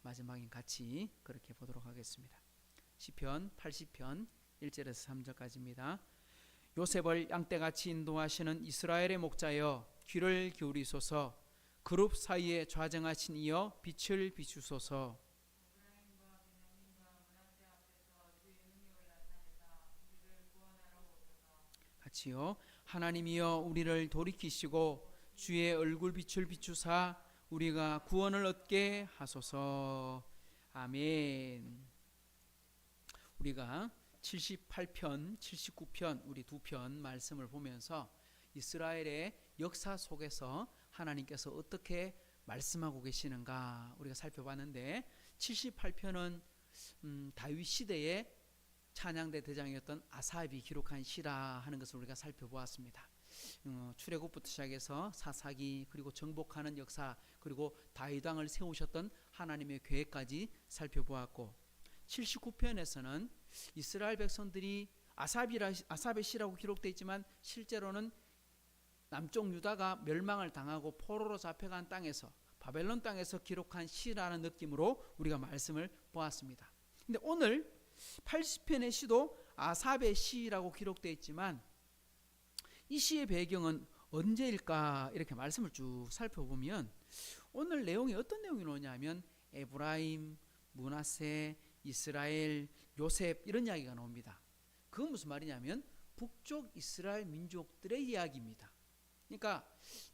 마지막엔 같이 그렇게 보도록 하겠습니다. 시편 80편 1절에서 3절까지입니다. 요셉을 양떼같이 인도하시는 이스라엘의 목자여 귀를 기울이소서. 그룹 사이에 좌정하신 이여 빛을 비추소서. 같이요. 하나님이여 우리를 돌이키시고 주의 얼굴 빛을 비추사 우리가 구원을 얻게 하소서. 아멘. 우리가 78편, 79편 우리 두 편 말씀을 보면서 이스라엘의 역사 속에서 하나님께서 어떻게 말씀하고 계시는가 우리가 살펴봤는데, 78편은 다윗 시대의 찬양대 대장이었던 아삽이 기록한 시라 하는 것을 우리가 살펴보았습니다. 출애굽부터 시작해서 사사기, 그리고 정복하는 역사, 그리고 다윗 왕을 세우셨던 하나님의 계획까지 살펴보았고, 79편에서는 이스라엘 백성들이 아삽의 시라고 기록되어 있지만 실제로는 남쪽 유다가 멸망을 당하고 포로로 잡혀간 땅에서, 바벨론 땅에서 기록한 시라는 느낌으로 우리가 말씀을 보았습니다. 근데 오늘 80편의 시도 아삽의 시라고 기록되어 있지만 이 시의 배경은 언제일까 이렇게 말씀을 쭉 살펴보면 오늘 내용이 어떤 내용이 나오냐면 에브라임, 므낫세, 이스라엘, 요셉 이런 이야기가 나옵니다. 그건 무슨 말이냐면 북쪽 이스라엘 민족들의 이야기입니다. 그러니까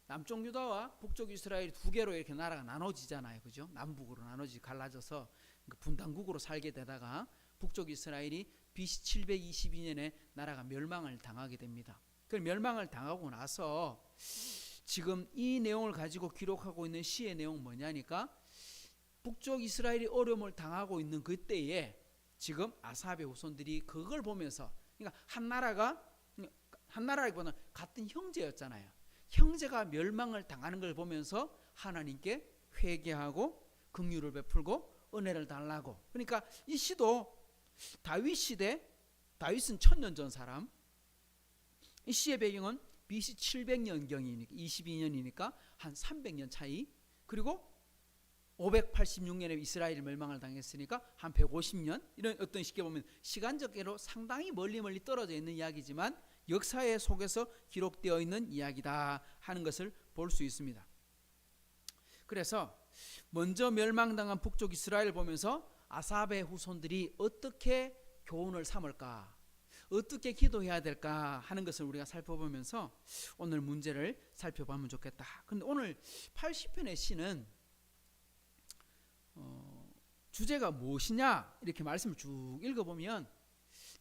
남쪽 유다와 북쪽 이스라엘 두 개로 이렇게 나라가 나눠지잖아요. 그죠? 남북으로 갈라져서 분단국으로 살게 되다가 북쪽 이스라엘이 BC 722년에 나라가 멸망을 당하게 됩니다. 그 멸망을 당하고 나서 지금 이 내용을 가지고 기록하고 있는 시의 내용은 뭐냐니까, 북쪽 이스라엘이 어려움을 당하고 있는 그때에 지금 아삽의 후손들이 그걸 보면서, 그러니까 한 나라라기보다는 같은 형제였잖아요. 형제가 멸망을 당하는 걸 보면서 하나님께 회개하고 긍휼을 베풀고 은혜를 달라고. 그러니까 이 시도 다윗 시대, 다윗은 1000년 전 사람, 이 시의 배경은 BC 700년경이니까 22년이니까 한 300년 차이, 그리고 586년에 이스라엘이 멸망을 당했으니까 한 150년, 이런 어떤 식으로 보면 시간적으로 상당히 멀리 떨어져 있는 이야기지만 역사의 속에서 기록되어 있는 이야기다 하는 것을 볼 수 있습니다. 그래서 먼저 멸망당한 북쪽 이스라엘을 보면서 아삽의 후손들이 어떻게 교훈을 삼을까, 어떻게 기도해야 될까 하는 것을 우리가 살펴보면서 오늘 문제를 살펴보면 좋겠다. 그런데 오늘 80편의 시는 주제가 무엇이냐 이렇게 말씀을 쭉 읽어보면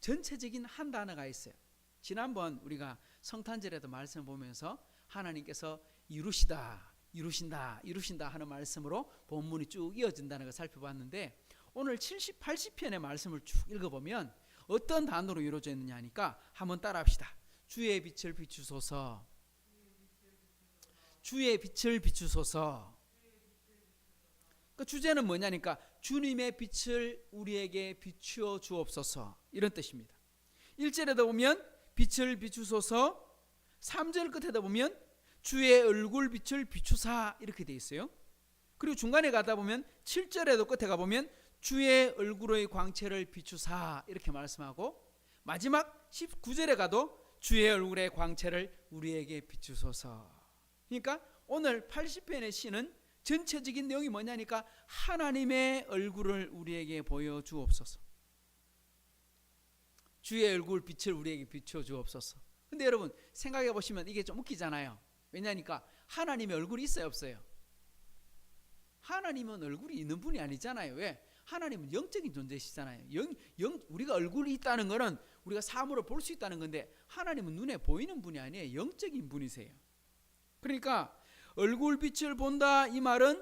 전체적인 한 단어가 있어요. 지난번 우리가 성탄절에도 말씀을 보면서 하나님께서 이루신다 하는 말씀으로 본문이 쭉 이어진다는 걸 살펴봤는데, 오늘 70, 80편의 말씀을 쭉 읽어보면 어떤 단어로 이루어져 있느냐 하니까 한번 따라합시다. 주의 빛을 비추소서. 주의 빛을 비추소서. 그 주제는 뭐냐니까 주님의 빛을 우리에게 비추어 주옵소서, 이런 뜻입니다. 1절에다 보면 빛을 비추소서, 3절 끝에다 보면 주의 얼굴 빛을 비추사 이렇게 돼 있어요. 그리고 중간에 가다 보면 7절에도 끝에 가보면 주의 얼굴의 광채를 비추사 이렇게 말씀하고, 마지막 19절에 가도 주의 얼굴의 광채를 우리에게 비추소서. 그러니까 오늘 80편의 시는 전체적인 내용이 뭐냐니까 하나님의 얼굴을 우리에게 보여주옵소서. 주의 얼굴 빛을 우리에게 비추어 주옵소서. 근데 여러분 생각해 보시면 이게 좀 웃기잖아요. 왜냐니까 하나님의 얼굴이 있어요, 없어요? 하나님은 얼굴이 있는 분이 아니잖아요. 왜? 하나님은 영적인 존재시잖아요. 우리가 얼굴이 있다는 것은 우리가 사물을 볼 수 있다는 건데, 하나님은 눈에 보이는 분이 아니에요. 영적인 분이세요. 그러니까 얼굴 빛을 본다 이 말은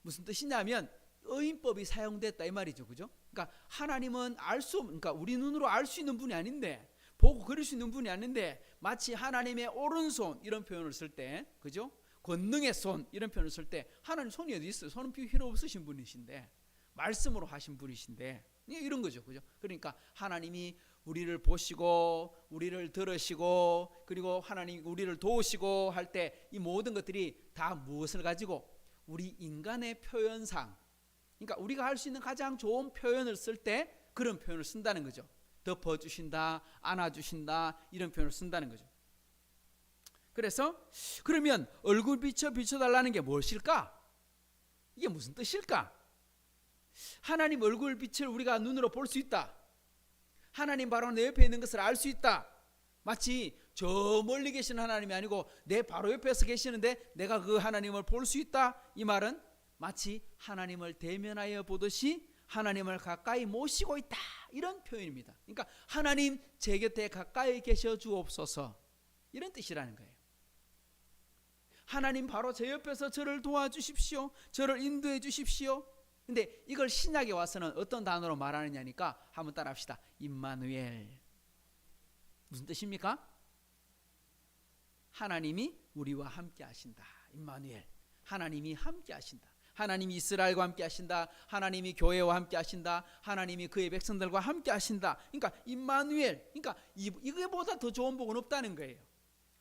무슨 뜻이냐면 의인법이 사용됐다 이 말이죠. 그죠? 그러니까 하나님은 그러니까 우리 눈으로 알 수 있는 분이 아닌데, 보고 그릴 수 있는 분이 아닌데, 마치 하나님의 오른손 이런 표현을 쓸 때, 그죠? 권능의 손 이런 표현을 쓸 때 하나님 손이 어디 있어요? 손은 필요 없으신 분이신데, 말씀으로 하신 분이신데, 이런 거죠. 그죠? 그러니까 하나님이 우리를 보시고 우리를 들으시고 그리고 하나님 우리를 도우시고 할 때 이 모든 것들이 다 무엇을 가지고? 우리 인간의 표현상, 그러니까 우리가 할 수 있는 가장 좋은 표현을 쓸 때 그런 표현을 쓴다는 거죠. 덮어주신다, 안아주신다, 이런 표현을 쓴다는 거죠. 그래서 그러면 얼굴 비춰달라는 게 무엇일까? 이게 무슨 뜻일까? 하나님 얼굴 빛을 우리가 눈으로 볼 수 있다. 하나님 바로 내 옆에 있는 것을 알 수 있다. 마치 저 멀리 계시는 하나님이 아니고 내 바로 옆에서 계시는데 내가 그 하나님을 볼 수 있다. 이 말은 마치 하나님을 대면하여 보듯이 하나님을 가까이 모시고 있다. 이런 표현입니다. 그러니까 하나님 제 곁에 가까이 계셔 주옵소서, 이런 뜻이라는 거예요. 하나님 바로 제 옆에서 저를 도와주십시오. 저를 인도해 주십시오. 근데 이걸 신약에 와서는 어떤 단어로 말하느냐니까 한번 따라 합시다. 임마누엘. 무슨 뜻입니까? 하나님이 우리와 함께 하신다. 임마누엘. 하나님이 함께 하신다. 하나님이 이스라엘과 함께 하신다. 하나님이 교회와 함께 하신다. 하나님이 그의 백성들과 함께 하신다. 그러니까 임마누엘. 그러니까 이거보다 더 좋은 복은 없다는 거예요.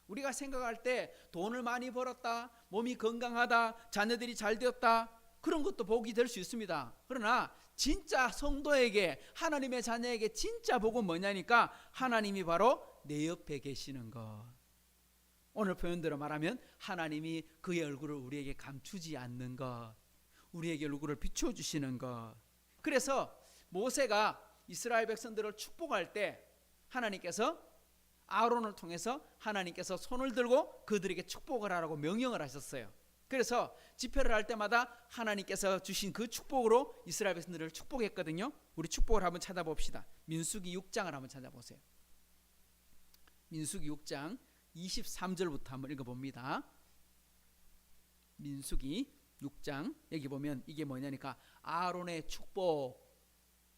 우리가 생각할 때 돈을 많이 벌었다, 몸이 건강하다, 자녀들이 잘 되었다, 그런 것도 복이 될 수 있습니다. 그러나 진짜 성도에게, 하나님의 자녀에게 진짜 복은 뭐냐니까 하나님이 바로 내 옆에 계시는 것. 오늘 표현대로 말하면 하나님이 그의 얼굴을 우리에게 감추지 않는 것, 우리에게 얼굴을 비춰주시는 것. 그래서 모세가 이스라엘 백성들을 축복할 때 하나님께서 아론을 통해서 하나님께서 손을 들고 그들에게 축복을 하라고 명령을 하셨어요. 그래서 집회를 할 때마다 하나님께서 주신 그 축복으로 이스라엘 백성들을 축복했거든요. 우리 축복을 한번 찾아봅시다. 민수기 6장을 한번 찾아보세요. 민수기 6장 23절부터 한번 읽어봅니다. 민수기 6장 여기 보면 이게 뭐냐니까 아론의 축복,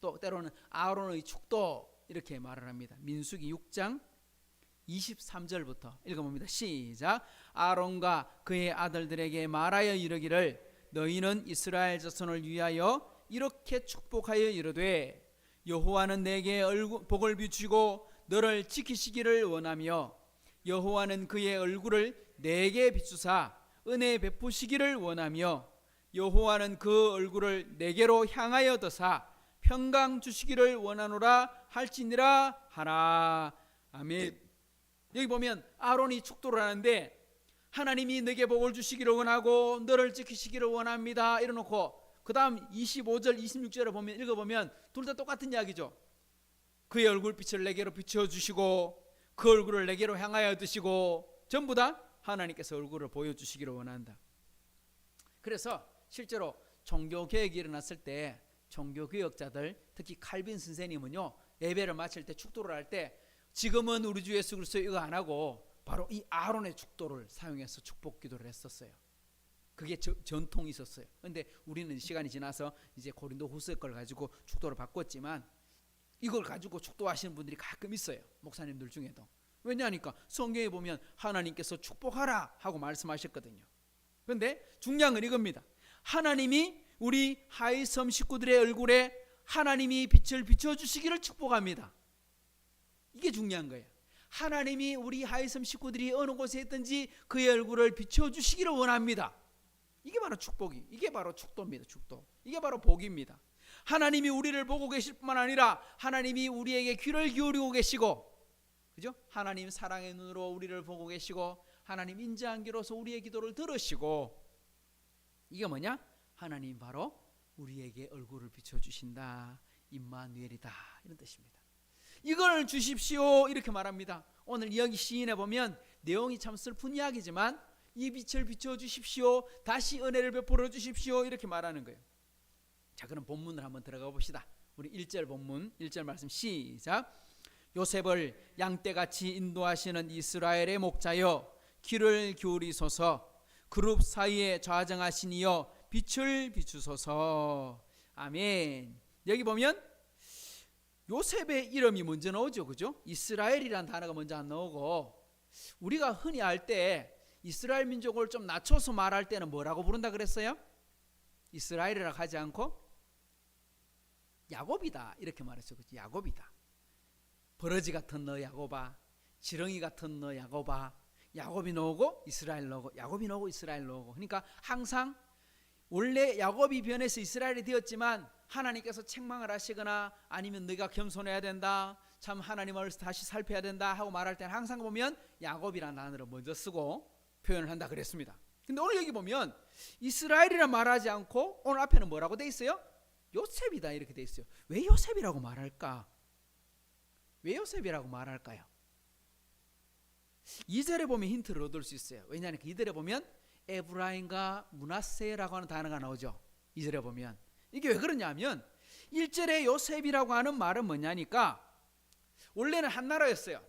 또 때로는 아론의 축도 이렇게 말을 합니다. 민수기 6장 23절부터 읽어봅니다. 시작. 아론과 그의 아들들에게 말하여 이르기를 너희는 이스라엘 자손을 위하여 이렇게 축복하여 이르되 여호와는 내게 복을 비추고 너를 지키시기를 원하며 여호와는 그의 얼굴을 내게 비추사 은혜 베푸시기를 원하며 여호와는 그 얼굴을 내게로 향하여 드사 평강 주시기를 원하노라 할지니라 하라. 아멘. 여기 보면 아론이 축도를 하는데 하나님이 내게 복을 주시기를 원하고 너를 지키시기를 원합니다 이러놓고 그 다음 25절 26절을 보면 읽어보면 둘 다 똑같은 이야기죠. 그의 얼굴빛을 내게로 비춰주시고 그 얼굴을 내게로 향하여 드시고 전부 다 하나님께서 얼굴을 보여주시기를 원한다. 그래서 실제로 종교개혁이 일어났을 때 종교개혁자들, 특히 칼빈 선생님은요, 예배를 마칠 때 축도를 할 때 지금은 우리 주 예수 그리스도 이거 안 하고 바로 이 아론의 축도를 사용해서 축복 기도를 했었어요. 그게 전통이 있었어요. 그런데 우리는 시간이 지나서 이제 고린도후서 걸 가지고 축도를 바꿨지만 이걸 가지고 축도하시는 분들이 가끔 있어요. 목사님들 중에도. 왜냐하니까 성경에 보면 하나님께서 축복하라 하고 말씀하셨거든요. 그런데 중요한 건 이겁니다. 하나님이 우리 하이섬 식구들의 얼굴에 하나님이 빛을 비춰주시기를 축복합니다. 이게 중요한 거예요. 하나님이 우리 하이섬 식구들이 어느 곳에 있든지 그의 얼굴을 비춰주시기를 원합니다. 이게 바로 축복이, 이게 바로 축도입니다. 축도. 이게 바로 복입니다. 하나님이 우리를 보고 계실 뿐만 아니라 하나님이 우리에게 귀를 기울이고 계시고, 그죠? 하나님 사랑의 눈으로 우리를 보고 계시고 하나님 인자한 귀로서 우리의 기도를 들으시고, 이게 뭐냐? 하나님 바로 우리에게 얼굴을 비춰주신다. 임마누엘이다. 이런 뜻입니다. 이걸 주십시오 이렇게 말합니다. 오늘 이야기 시인에 보면 내용이 참 슬픈 이야기지만 이 빛을 비춰주십시오, 다시 은혜를 베풀어 주십시오 이렇게 말하는 거예요. 자, 그럼 본문을 한번 들어가 봅시다. 우리 1절 본문 1절 말씀 시작. 요셉을 양떼같이 인도하시는 이스라엘의 목자여 귀를 기울이소서. 그룹 사이에 좌정하신 이여 빛을 비추소서. 아멘. 여기 보면 요셉의 이름이 먼저 나오죠. 그죠? 이스라엘이라는 단어가 먼저 안 나오고, 우리가 흔히 할 때 이스라엘 민족을 좀 낮춰서 말할 때는 뭐라고 부른다 그랬어요? 이스라엘이라고 하지 않고 야곱이다 이렇게 말했어요. 그렇지? 야곱이다. 버러지 같은 너 야곱아, 지렁이 같은 너 야곱아. 야곱이 나오고 이스라엘 나오고, 야곱이 나오고 이스라엘 나오고. 그러니까 항상 원래 야곱이 변해서 이스라엘이 되었지만 하나님께서 책망을 하시거나 아니면 네가 겸손해야 된다, 참 하나님을 다시 살펴야 된다 하고 말할 때는 항상 보면 야곱이라는 단어를 먼저 쓰고 표현을 한다 그랬습니다. 근데 오늘 여기 보면 이스라엘이라 말하지 않고 오늘 앞에는 뭐라고 돼 있어요? 요셉이다 이렇게 돼 있어요. 왜 요셉이라고 말할까? 왜 요셉이라고 말할까요? 2절에 보면 힌트를 얻을 수 있어요. 왜냐하면 2절에 보면 에브라임과 므낫세라고 하는 단어가 나오죠. 2절에 보면 이게 왜 그러냐면 1절에 요셉이라고 하는 말은 뭐냐니까 원래는 한 나라였어요.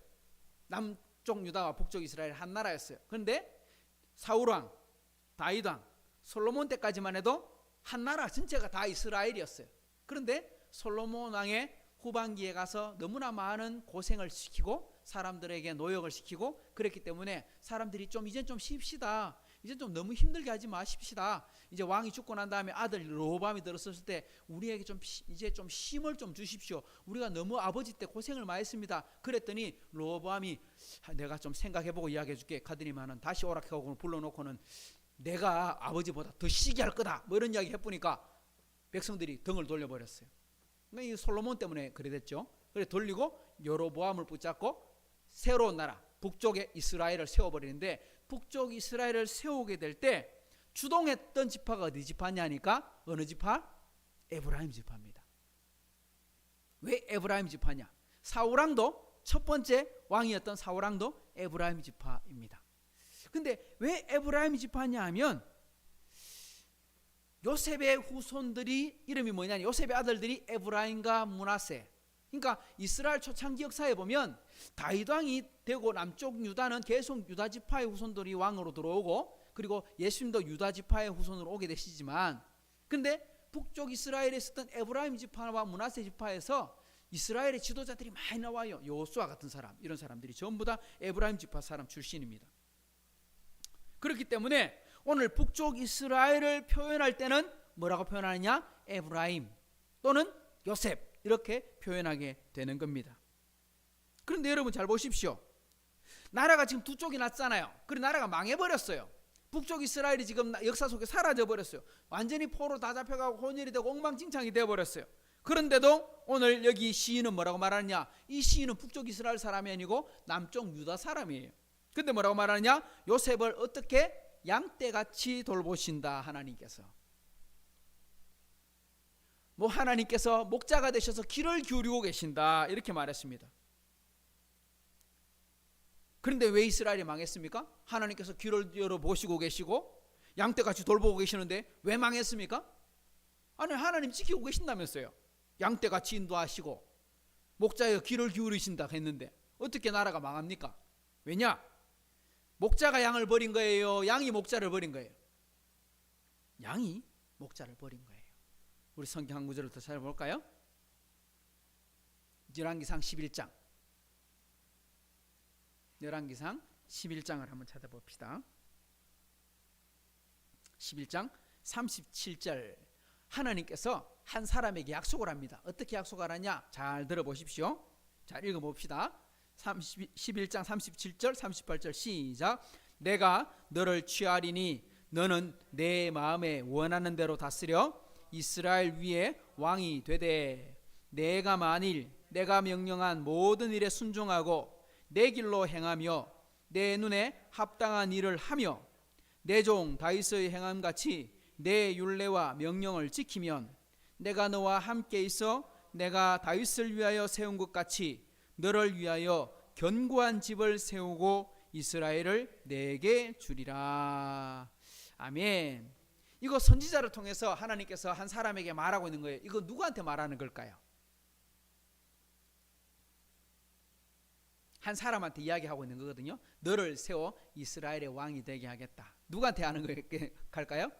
남쪽 유다와 북쪽 이스라엘 한 나라였어요. 그런데 사울왕, 다윗왕, 솔로몬 때까지만 해도 한 나라 전체가 다 이스라엘이었어요. 그런데 솔로몬 왕의 후반기에 가서 너무나 많은 고생을 시키고 사람들에게 노역을 시키고 그랬기 때문에 사람들이 좀 이제 좀 쉽시다, 이제 좀 너무 힘들게 하지 마십시다. 이제 왕이 죽고 난 다음에 아들 르호보암이 들었을 때 우리에게 좀 이제 좀 힘을 좀 주십시오. 우리가 너무 아버지 때 고생을 많이 했습니다. 그랬더니 르호보암이 내가 좀 생각해보고 이야기해줄게. 가더니만은 다시 오락하고 불러놓고는 내가 아버지보다 더 시기할 거다 뭐 이런 이야기 해보니까 백성들이 등을 돌려버렸어요. 이 솔로몬 때문에 그래 됐죠. 그래 돌리고 여로보암을 붙잡고 새로운 나라 북쪽에 이스라엘을 세워버리는데 북쪽 이스라엘을 세우게 될 때 주동했던 지파가 어디 지파냐니까 어느 지파? 에브라임 지파입니다. 왜 에브라임 지파냐? 사울왕도 첫 번째 왕이었던 사울왕도 에브라임 지파입니다. 근데 왜 에브라임 지파냐 하면 요셉의 후손들이 이름이 뭐냐니 요셉의 아들들이 에브라임과 므낫세. 그러니까 이스라엘 초창기 역사에 보면 다윗 왕이 되고 남쪽 유다는 계속 유다 지파의 후손들이 왕으로 들어오고 그리고 예수님도 유다 지파의 후손으로 오게 되시지만 근데 북쪽 이스라엘에 있었던 에브라임 지파와 므낫세 지파에서 이스라엘의 지도자들이 많이 나와요. 여호수아 같은 사람, 이런 사람들이 전부 다 에브라임 지파 사람 출신입니다. 그렇기 때문에 오늘 북쪽 이스라엘을 표현할 때는 뭐라고 표현하느냐? 에브라임 또는 요셉 이렇게 표현하게 되는 겁니다. 그런데 여러분 잘 보십시오. 나라가 지금 두 쪽이 났잖아요. 그리고 나라가 망해버렸어요. 북쪽 이스라엘이 지금 역사 속에 사라져버렸어요. 완전히 포로 다 잡혀가고 혼혈이 되고 엉망진창이 되어버렸어요. 그런데도 오늘 여기 시인은 뭐라고 말하느냐? 이 시인은 북쪽 이스라엘 사람이 아니고 남쪽 유다 사람이에요. 근데 뭐라고 말하느냐? 요셉을 어떻게 양떼같이 돌보신다 하나님께서. 뭐 하나님께서 목자가 되셔서 귀를 기울이고 계신다 이렇게 말했습니다. 그런데 왜 이스라엘이 망했습니까? 하나님께서 귀를 열어보시고 계시고 양떼같이 돌보고 계시는데 왜 망했습니까? 아니 하나님 지키고 계신다면서요. 양떼같이 인도하시고 목자의 귀를 기울이신다 했는데 어떻게 나라가 망합니까? 왜냐? 목자가 양을 버린 거예요? 양이 목자를 버린 거예요? 양이 목자를 버린 거예요. 우리 성경 한 구절을 더 찾아볼까요? 열왕기상 11장 열왕기상 11장을 한번 찾아봅시다. 11장 37절 하나님께서 한 사람에게 약속을 합니다. 어떻게 약속을 하냐? 잘 들어보십시오. 잘 읽어봅시다. 11장 37절 38절 시작. 내가 너를 취하리니 너는 내 마음에 원하는 대로 다스려 이스라엘 위에 왕이 되되 내가 만일 내가 명령한 모든 일에 순종하고 내 길로 행하며 내 눈에 합당한 일을 하며 내 종 다윗의 행함같이 내 율례와 명령을 지키면 내가 너와 함께 있어 내가 다윗을 위하여 세운 것 같이 너를 위하여 견고한 집을 세우고 이스라엘을 내게 주리라. 아멘. 이거 선지자를 통해서 하나님께서 한 사람에게 말하고 있는 거예요. 이거 누구한테 말하는 걸까요? 한 사람한테 이야기하고 있는 거거든요. 너를 세워 이스라엘의 왕이 되게 하겠다. 누구한테 하는 걸까요?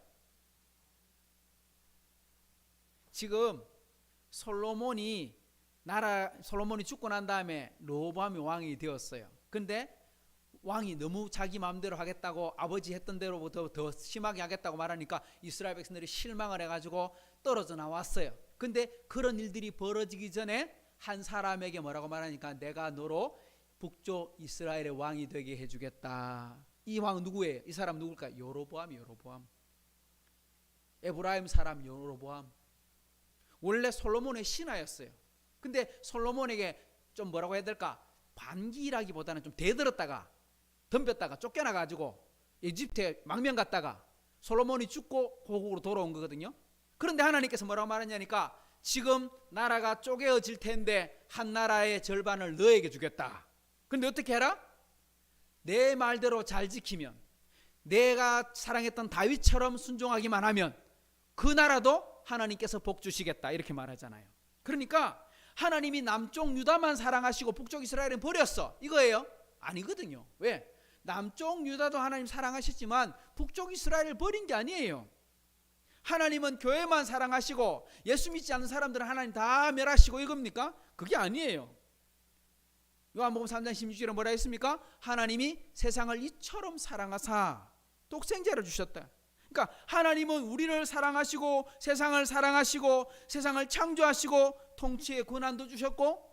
지금 솔로몬이 죽고 난 다음에 르호보암이 왕이 되었어요. 근데 왕이 너무 자기 마음대로 하겠다고 아버지 했던 대로부터 더 심하게 하겠다고 말하니까 이스라엘 백성들이 실망을 해가지고 떨어져 나왔어요. 근데 그런 일들이 벌어지기 전에 한 사람에게 뭐라고 말하니까 내가 너로 북쪽 이스라엘의 왕이 되게 해주겠다. 이 왕은 누구예요? 이 사람 누굴까요? 여로보암. 에브라임 사람 여로보암. 원래 솔로몬의 신하였어요. 근데 솔로몬에게 좀 뭐라고 해야 될까? 반기라기보다는 좀 대들었다가 덤볐다가 쫓겨나가지고 이집트에 망명 갔다가 솔로몬이 죽고 고국으로 돌아온 거거든요. 그런데 하나님께서 뭐라고 말하냐니까 지금 나라가 쪼개어질 텐데 한 나라의 절반을 너에게 주겠다. 근데 어떻게 해라? 내 말대로 잘 지키면, 내가 사랑했던 다윗처럼 순종하기만 하면 그 나라도 하나님께서 복 주시겠다, 이렇게 말하잖아요. 그러니까 하나님이 남쪽 유다만 사랑하시고 북쪽 이스라엘은 버렸어, 이거예요? 아니거든요. 왜? 남쪽 유다도 하나님 사랑하셨지만 북쪽 이스라엘을 버린 게 아니에요. 하나님은 교회만 사랑하시고 예수 믿지 않는 사람들은 하나님 다 멸하시고 이겁니까? 그게 아니에요. 요한복음 3장 16절에 뭐라 했습니까? 하나님이 세상을 이처럼 사랑하사 독생자를 주셨다. 그러니까 하나님은 우리를 사랑하시고 세상을 사랑하시고 세상을 창조하시고 통치의 권한도 주셨고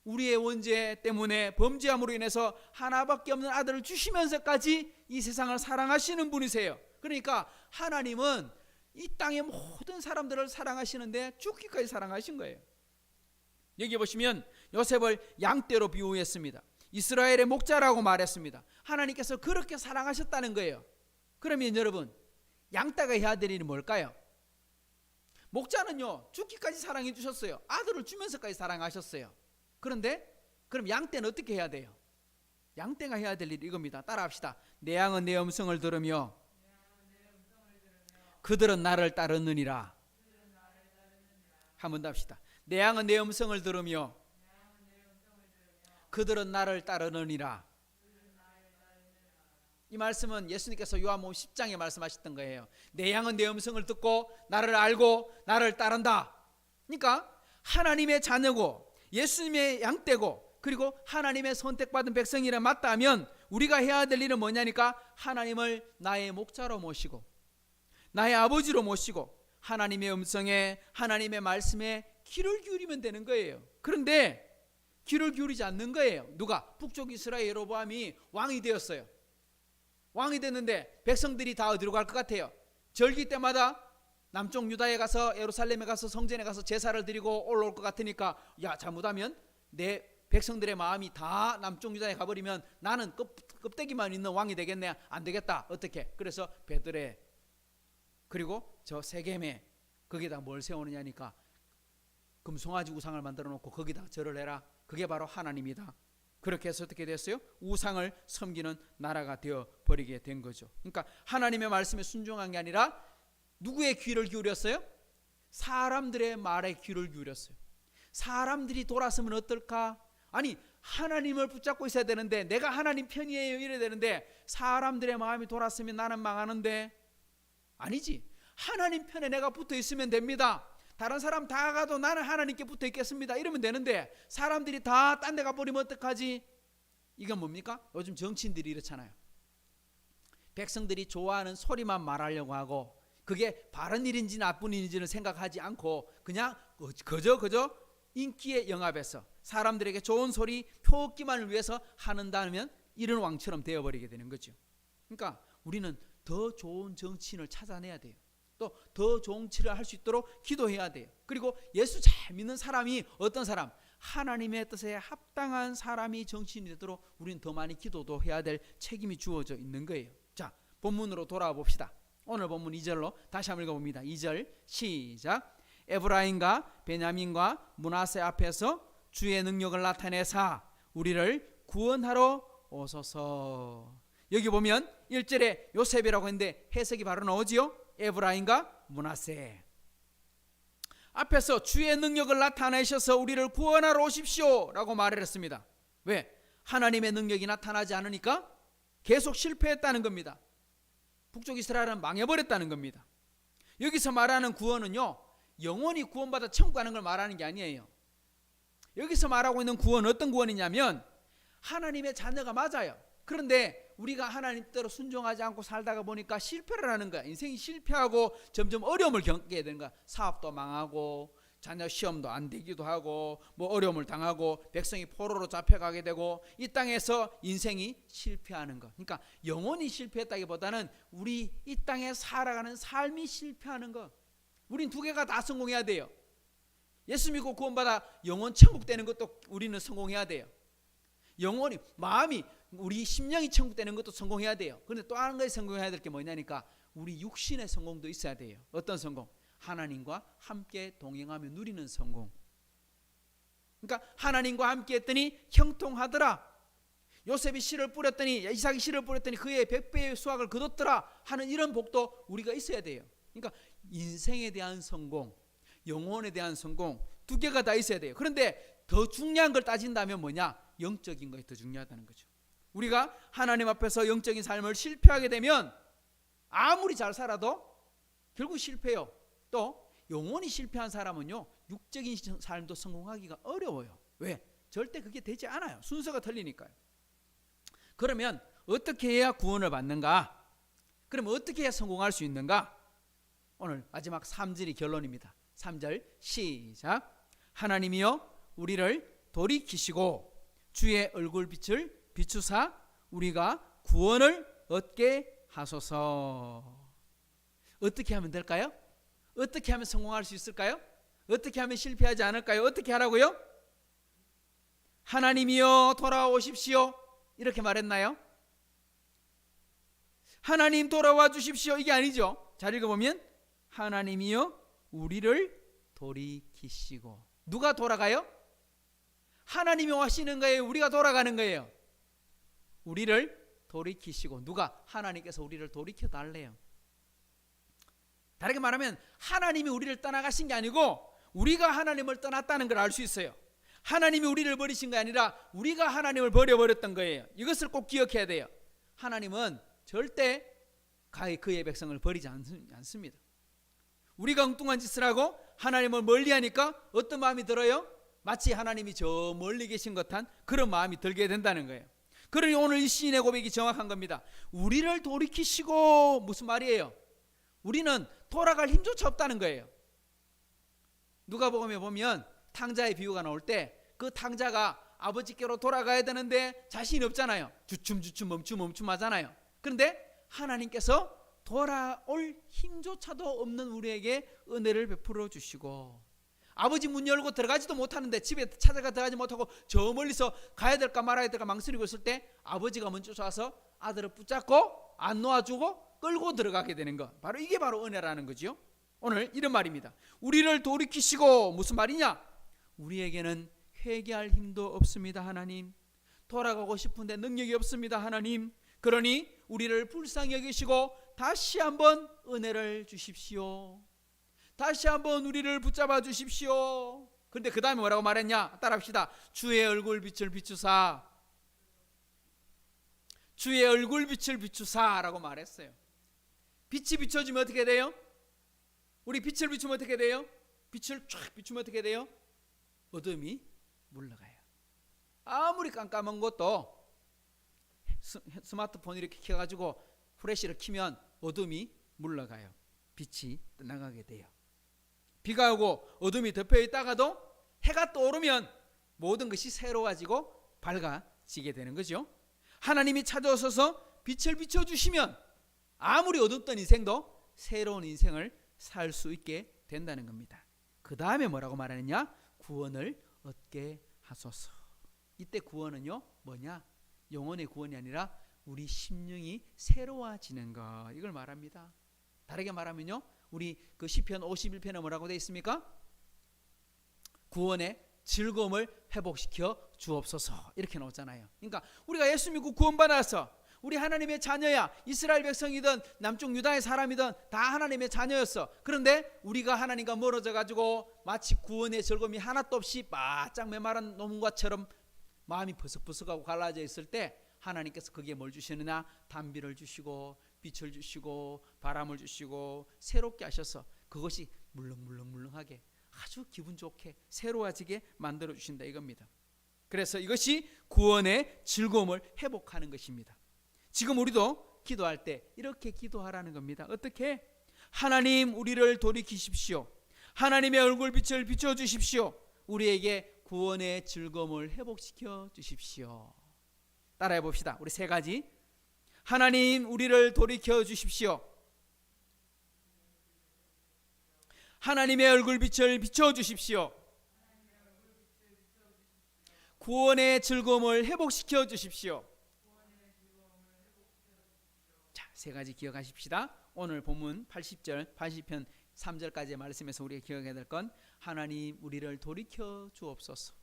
우리의 원죄 때문에 범죄함으로 인해서 하나밖에 없는 아들을 주시면서까지 이 세상을 사랑하시는 분이세요. 그러니까 하나님은 이 땅의 모든 사람들을 사랑하시는데 죽기까지 사랑하신 거예요. 여기 보시면 요셉을 양떼로 비유했습니다. 이스라엘의 목자라고 말했습니다. 하나님께서 그렇게 사랑하셨다는 거예요. 그러면 여러분, 양떼가 해야 될 일이 뭘까요? 목자는요 죽기까지 사랑해 주셨어요. 아들을 주면서까지 사랑하셨어요. 그런데 그럼 양떼는 어떻게 해야 돼요? 양떼가 해야 될 일이 이겁니다. 따라합시다. 내 양은 내 음성을 들으며 그들은 나를 따르느니라. 한 번 더 합시다. 내 양은 내 음성을 들으며 그들은 나를 따르느니라. 이 말씀은 예수님께서 요한복음 10장에 말씀하셨던 거예요. 내 양은 내 음성을 듣고 나를 알고 나를 따른다. 그러니까 하나님의 자녀고 예수님의 양떼고 그리고 하나님의 선택받은 백성이라 맞다면 우리가 해야 될 일은 뭐냐니까 하나님을 나의 목자로 모시고 나의 아버지로 모시고 하나님의 음성에 하나님의 말씀에 귀를 기울이면 되는 거예요. 그런데 귀를 기울이지 않는 거예요. 누가? 북쪽 이스라엘 여로보암이 왕이 되었어요. 왕이 됐는데 백성들이 다 어디로 갈 것 같아요? 절기 때마다 남쪽 유다에 가서 예루살렘에 가서 성전에 가서 제사를 드리고 올라올 것 같으니까 야, 잘못하면 내 백성들의 마음이 다 남쪽 유다에 가버리면 나는 껍데기만 있는 왕이 되겠네. 안 되겠다. 어떻게? 그래서 베들레 그리고 저 세겜에 거기다 뭘 세우느냐니까 금송아지 우상을 만들어 놓고 거기다 절을 해라. 그게 바로 하나님이다. 그렇게 해서 어떻게 됐어요? 우상을 섬기는 나라가 되어 버리게 된 거죠. 그러니까 하나님의 말씀에 순종한 게 아니라 누구의 귀를 기울였어요? 사람들의 말에 귀를 기울였어요. 사람들이 돌아서면 어떨까? 아니 하나님을 붙잡고 있어야 되는데 내가 하나님 편이에요 이래야 되는데 사람들의 마음이 돌아서면 나는 망하는데 아니지. 하나님 편에 내가 붙어 있으면 됩니다. 다른 사람 다 가도 나는 하나님께 붙어 있겠습니다 이러면 되는데 사람들이 다 딴 데 가버리면 어떡하지? 이건 뭡니까? 요즘 정치인들이 이렇잖아요. 백성들이 좋아하는 소리만 말하려고 하고 그게 바른 일인지 나쁜 일인지는 생각하지 않고 그냥 그저 인기에 영합해서 사람들에게 좋은 소리 표기만을 위해서 하는다면 이런 왕처럼 되어버리게 되는 거죠. 그러니까 우리는 더 좋은 정치인을 찾아내야 돼요. 또 더 좋은 치를 할 수 있도록 기도해야 돼요. 그리고 예수 잘 믿는 사람이 어떤 사람? 하나님의 뜻에 합당한 사람이 정치인이 되도록 우리는 더 많이 기도도 해야 될 책임이 주어져 있는 거예요. 자, 본문으로 돌아와 봅시다. 오늘 본문 2절로 다시 한번 읽어봅니다. 2절 시작. 에브라임과 베냐민과 므낫세 앞에서 주의 능력을 나타내사 우리를 구원하러 오소서. 여기 보면 1절에 요셉이라고 했는데 해석이 바로 나오지요. 에브라임과 므낫세 앞에서 주의 능력을 나타내셔서 우리를 구원하러 오십시오 라고 말을 했습니다. 왜? 하나님의 능력이 나타나지 않으니까 계속 실패했다는 겁니다. 북쪽 이스라엘은 망해버렸다는 겁니다. 여기서 말하는 구원은요 영원히 구원받아 천국 가는 걸 말하는 게 아니에요. 여기서 말하고 있는 구원은 어떤 구원이냐면 하나님의 자녀가 맞아요. 그런데 우리가 하나님 뜻대로 순종하지 않고 살다가 보니까 실패를 하는 거야. 인생이 실패하고 점점 어려움을 겪게 되는 거야. 사업도 망하고 자녀 시험도 안 되기도 하고 뭐 어려움을 당하고 백성이 포로로 잡혀가게 되고 이 땅에서 인생이 실패하는 것. 그러니까 영혼이 실패했다기보다는 우리 이 땅에 살아가는 삶이 실패하는 것. 우린 두 개가 다 성공해야 돼요. 예수 믿고 구원받아 영혼 천국 되는 것도 우리는 성공해야 돼요. 영혼이, 마음이, 우리 심령이 천국 되는 것도 성공해야 돼요. 그런데 또 한 가지 성공해야 될 게 뭐냐니까 우리 육신의 성공도 있어야 돼요. 어떤 성공? 하나님과 함께 동행하며 누리는 성공. 그러니까 하나님과 함께 했더니 형통하더라. 요셉이 씨를 뿌렸더니, 이삭이 씨를 뿌렸더니 그의 100배의 수확을 거뒀더라 하는 이런 복도 우리가 있어야 돼요. 그러니까 인생에 대한 성공, 영혼에 대한 성공 두 개가 다 있어야 돼요. 그런데 더 중요한 걸 따진다면 뭐냐? 영적인 것이 더 중요하다는 거죠. 우리가 하나님 앞에서 영적인 삶을 실패하게 되면 아무리 잘 살아도 결국 실패해요. 또 영혼이 실패한 사람은요, 육적인 삶도 성공하기가 어려워요. 왜? 절대 그게 되지 않아요. 순서가 틀리니까요. 그러면 어떻게 해야 구원을 받는가? 그러면 어떻게 해야 성공할 수 있는가? 오늘 마지막 3절이 결론입니다. 3절 시작. 하나님이여 우리를 돌이키시고 주의 얼굴빛을 비추사 우리가 구원을 얻게 하소서. 어떻게 하면 될까요? 어떻게 하면 성공할 수 있을까요? 어떻게 하면 실패하지 않을까요? 어떻게 하라고요? 하나님이여 돌아오십시오 이렇게 말했나요? 하나님 돌아와 주십시오 이게 아니죠. 잘 읽어보면 하나님이여 우리를 돌이키시고. 누가 돌아가요? 하나님이 오시는 거예요? 우리가 돌아가는 거예요? 우리를 돌이키시고. 누가? 하나님께서 우리를 돌이켜 달래요. 다르게 말하면 하나님이 우리를 떠나가신 게 아니고 우리가 하나님을 떠났다는 걸 알 수 있어요. 하나님이 우리를 버리신 게 아니라 우리가 하나님을 버려버렸던 거예요. 이것을 꼭 기억해야 돼요. 하나님은 절대 그의 백성을 버리지 않습니다. 우리가 엉뚱한 짓을 하고 하나님을 멀리하니까 어떤 마음이 들어요? 마치 하나님이 저 멀리 계신 듯한 그런 마음이 들게 된다는 거예요. 그러니 오늘 이 시인의 고백이 정확한 겁니다. 우리를 돌이키시고 무슨 말이에요? 우리는 돌아갈 힘조차 없다는 거예요. 누가복음에 보면 탕자의 비유가 나올 때 그 탕자가 아버지께로 돌아가야 되는데 자신이 없잖아요. 주춤주춤 멈춤 하잖아요. 그런데 하나님께서 돌아올 힘조차도 없는 우리에게 은혜를 베풀어 주시고, 아버지 문 열고 들어가지도 못하는데 집에 찾아가 들어가지 못하고 저 멀리서 가야 될까 말아야 될까 망설이고 있을 때 아버지가 먼저 쫓아와서 아들을 붙잡고 안 놓아주고 끌고 들어가게 되는 것, 바로 이게 바로 은혜라는 거죠. 오늘 이런 말입니다. 우리를 돌이키시고 무슨 말이냐? 우리에게는 회개할 힘도 없습니다. 하나님, 돌아가고 싶은데 능력이 없습니다. 하나님, 그러니 우리를 불쌍히 여기시고 다시 한번 은혜를 주십시오. 다시 한번 우리를 붙잡아 주십시오. 그런데 그 다음에 뭐라고 말했냐? 따라합시다. 주의 얼굴빛을 비추사. 주의 얼굴빛을 비추사라고 말했어요. 빛이 비춰지면 어떻게 돼요? 우리 빛을 비추면 어떻게 돼요? 빛을 쫙 비추면 어떻게 돼요? 어둠이 물러가요. 아무리 깜깜한 것도 스마트폰 이렇게 켜가지고 프레시를 켜면 어둠이 물러가요. 빛이 나가게 돼요. 비가 오고 어둠이 덮여 있다가도 해가 떠오르면 모든 것이 새로워지고 밝아지게 되는 거죠. 하나님이 찾아오셔서 빛을 비춰주시면 아무리 어둡던 인생도 새로운 인생을 살 수 있게 된다는 겁니다. 그 다음에 뭐라고 말하느냐? 구원을 얻게 하소서. 이때 구원은요 뭐냐? 영혼의 구원이 아니라 우리 심령이 새로워지는 것, 이걸 말합니다. 다르게 말하면요, 우리 그 시편 51편에 뭐라고 되어 있습니까? 구원의 즐거움을 회복시켜 주옵소서 이렇게 나오잖아요. 그러니까 우리가 예수 믿고 구원받아서 우리 하나님의 자녀야. 이스라엘 백성이든 남쪽 유다의 사람이든 다 하나님의 자녀였어. 그런데 우리가 하나님과 멀어져 가지고 마치 구원의 즐거움이 하나도 없이 바짝 메마른 노문과처럼 마음이 버석버석하고 갈라져 있을 때 하나님께서 거기에 뭘 주시느냐? 단비를 주시고 빛을 주시고 바람을 주시고 새롭게 하셔서 그것이 물렁물렁하게 아주 기분 좋게 새로워지게 만들어 주신다 이겁니다. 그래서 이것이 구원의 즐거움을 회복하는 것입니다. 지금 우리도 기도할 때 이렇게 기도하라는 겁니다. 어떻게? 하나님 우리를 돌이키십시오. 하나님의 얼굴빛을 비춰주십시오. 우리에게 구원의 즐거움을 회복시켜 주십시오. 따라해 봅시다. 우리 세 가지. 하나님 우리를 돌이켜 주십시오. 하나님의 얼굴빛을 비춰 주십시오. 구원의 즐거움을 회복시켜 주십시오. 자, 세 가지 기억하십시다. 오늘 본문 80절 80편 3절까지의 말씀에서 우리가 기억해야 될 건 하나님 우리를 돌이켜 주옵소서.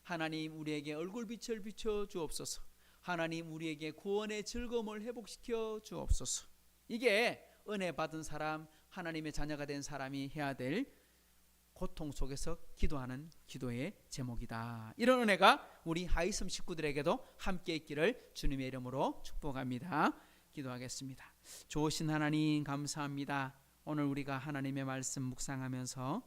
하나님 우리에게 얼굴빛을 비춰 주옵소서. 하나님 우리에게 구원의 즐거움을 회복시켜 주옵소서. 이게 은혜 받은 사람, 하나님의 자녀가 된 사람이 해야 될 고통 속에서 기도하는 기도의 제목이다. 이런 은혜가 우리 하이섬 식구들에게도 함께 있기를 주님의 이름으로 축복합니다. 기도하겠습니다. 좋으신 하나님 감사합니다. 오늘 우리가 하나님의 말씀 묵상하면서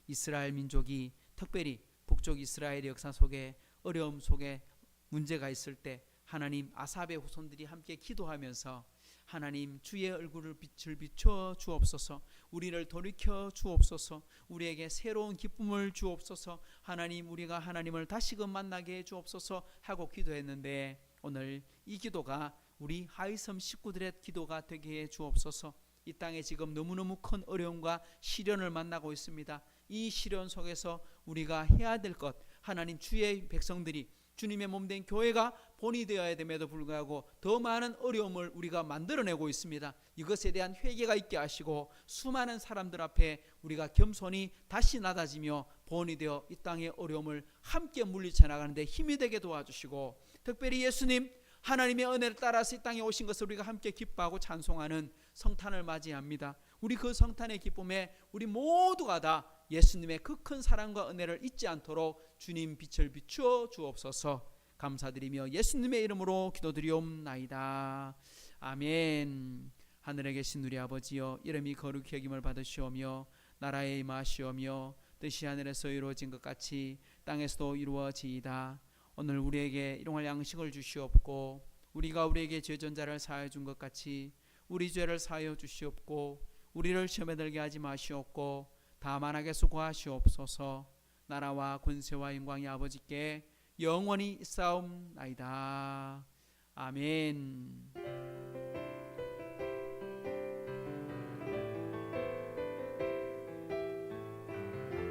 이스라엘 민족이 특별히 북쪽 이스라엘의 역사 속에 어려움 속에 문제가 있을 때 하나님 아삽의 후손들이 함께 기도하면서 하나님 주의 얼굴을 빛을 비춰 주옵소서. 우리를 돌이켜 주옵소서. 우리에게 새로운 기쁨을 주옵소서. 하나님 우리가 하나님을 다시금 만나게 해 주옵소서 하고 기도했는데 오늘 이 기도가 우리 하이섬 식구들의 기도가 되게 해 주옵소서. 이 땅에 지금 너무너무 큰 어려움과 시련을 만나고 있습니다. 이 시련 속에서 우리가 해야 될 것, 하나님 주의 백성들이 주님의 몸된 교회가 본이 되어야 됨에도 불구하고 더 많은 어려움을 우리가 만들어내고 있습니다. 이것에 대한 회개가 있게 하시고 수많은 사람들 앞에 우리가 겸손히 다시 낮아지며 본이 되어 이 땅의 어려움을 함께 물리쳐 나가는데 힘이 되게 도와주시고, 특별히 예수님 하나님의 은혜를 따라서 이 땅에 오신 것을 우리가 함께 기뻐하고 찬송하는 성탄을 맞이합니다. 우리 그 성탄의 기쁨에 우리 모두가 다 예수님의 그 큰 사랑과 은혜를 잊지 않도록 주님 빛을 비추어 주옵소서. 감사드리며 예수님의 이름으로 기도드리옵나이다. 아멘. 하늘에 계신 우리 아버지여, 이름이 거룩히 여김을 받으시오며 나라에 임하시오며 뜻이 하늘에서 이루어진 것 같이 땅에서도 이루어지이다. 오늘 우리에게 일용할 양식을 주시옵고 우리가 우리에게 죄전자를 사하여 준 것 같이 우리 죄를 사하여 주시옵고 우리를 시험에 들게 하지 마시옵고 다만 악에서 구하시옵소서. 나라와 권세와 영광이 아버지께 영원히 있사옵나이다. 아멘.